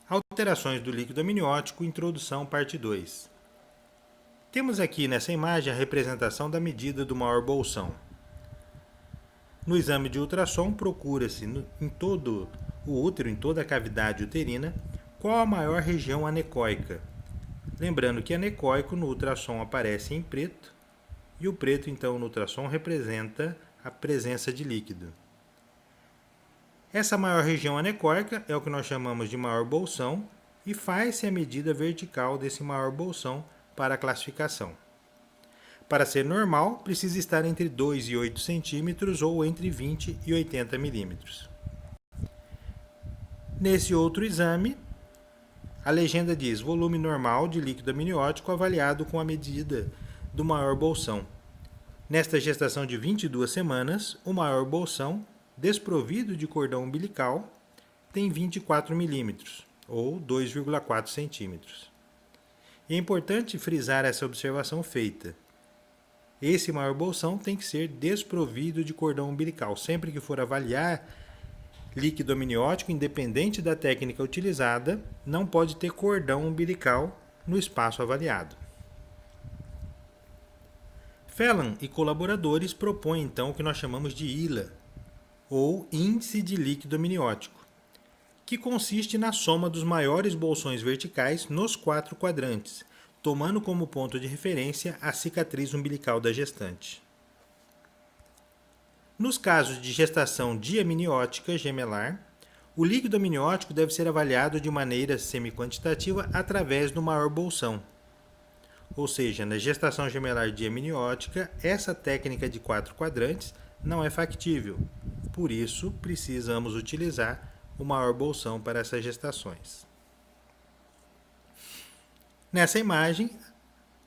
Alterações do líquido amniótico, introdução, parte 2. Temos aqui nessa imagem a representação da medida do maior bolsão. No exame de ultrassom, procura-se em todo o útero, em toda a cavidade uterina, qual a maior região anecóica. Lembrando que anecóico no ultrassom aparece em preto, e o preto, então, no ultrassom representa a presença de líquido. Essa maior região anecóica é o que nós chamamos de maior bolsão e faz-se a medida vertical desse maior bolsão para a classificação. Para ser normal, precisa estar entre 2 e 8 centímetros ou entre 20 e 80 milímetros. Nesse outro exame, a legenda diz volume normal de líquido amniótico avaliado com a medida do maior bolsão. Nesta gestação de 22 semanas, o maior bolsão, desprovido de cordão umbilical, tem 24 milímetros, ou 2,4 centímetros. E é importante frisar essa observação feita. Esse maior bolsão tem que ser desprovido de cordão umbilical. Sempre que for avaliar líquido amniótico, independente da técnica utilizada, não pode ter cordão umbilical no espaço avaliado. Phelan e colaboradores propõem então o que nós chamamos de ILA, ou índice de líquido amniótico, que consiste na soma dos maiores bolsões verticais nos 4 quadrantes, tomando como ponto de referência a cicatriz umbilical da gestante. Nos casos de gestação diamniótica gemelar, o líquido amniótico deve ser avaliado de maneira semi-quantitativa através do maior bolsão. Ou seja, na gestação gemelar diamniótica, essa técnica de 4 quadrantes não é factível. Por isso, precisamos utilizar o maior bolsão para essas gestações. Nessa imagem,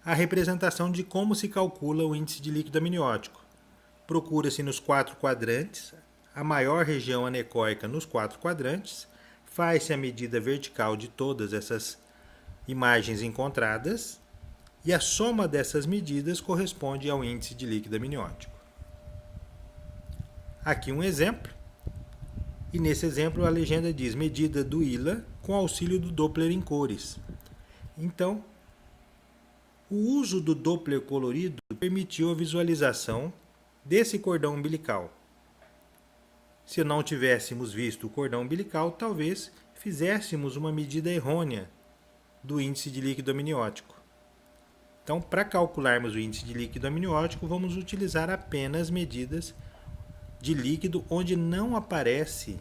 a representação de como se calcula o índice de líquido amniótico. Procura-se nos 4 quadrantes a maior região anecóica nos 4 quadrantes, faz-se a medida vertical de todas essas imagens encontradas e a soma dessas medidas corresponde ao índice de líquido amniótico. Aqui um exemplo, e nesse exemplo a legenda diz medida do ILA com auxílio do Doppler em cores. Então, o uso do Doppler colorido permitiu a visualização desse cordão umbilical. Se não tivéssemos visto o cordão umbilical, talvez fizéssemos uma medida errônea do índice de líquido amniótico. Então, para calcularmos o índice de líquido amniótico, vamos utilizar apenas medidas de líquido onde não aparece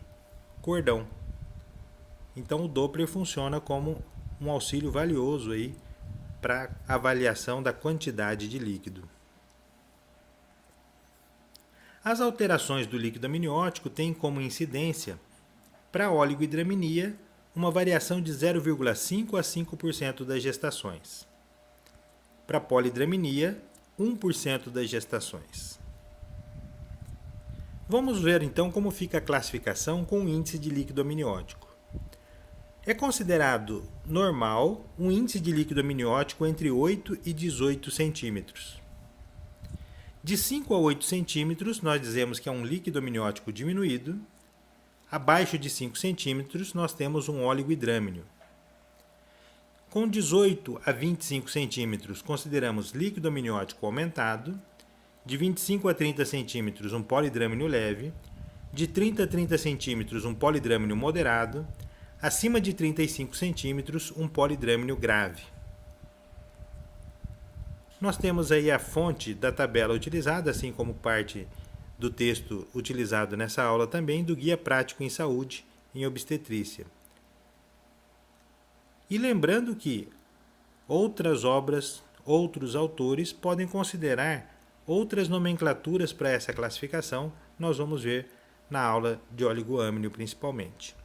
cordão. Então o Doppler funciona como um auxílio valioso aí para avaliação da quantidade de líquido. As alterações do líquido amniótico têm como incidência, para a oligohidramninia, uma variação de 0,5% a 5% das gestações. Para a polihidramninia, 1% das gestações. Vamos ver então como fica a classificação com o índice de líquido amniótico. É considerado normal um índice de líquido amniótico entre 8 e 18 centímetros. De 5 a 8 centímetros, nós dizemos que é um líquido amniótico diminuído. Abaixo de 5 centímetros, nós temos um oligohidrâmnio. Com 18 a 25 centímetros, consideramos líquido amniótico aumentado. De 25 a 30 centímetros, um polihidrâmnio leve. De 30 a 30 centímetros, um polihidrâmnio moderado. Acima de 35 centímetros, um polihidrâmnio grave. Nós temos aí a fonte da tabela utilizada, assim como parte do texto utilizado nessa aula também, do Guia Prático em Saúde em Obstetrícia. E lembrando que outras obras, outros autores podem considerar outras nomenclaturas para essa classificação, nós vamos ver na aula de oligoâmnio principalmente.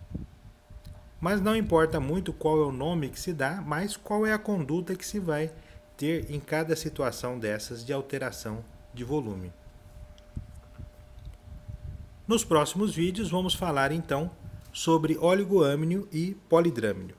Mas não importa muito qual é o nome que se dá, mas qual é a conduta que se vai ter em cada situação dessas de alteração de volume. Nos próximos vídeos vamos falar então sobre oligoâmnio e polihidrâmnio.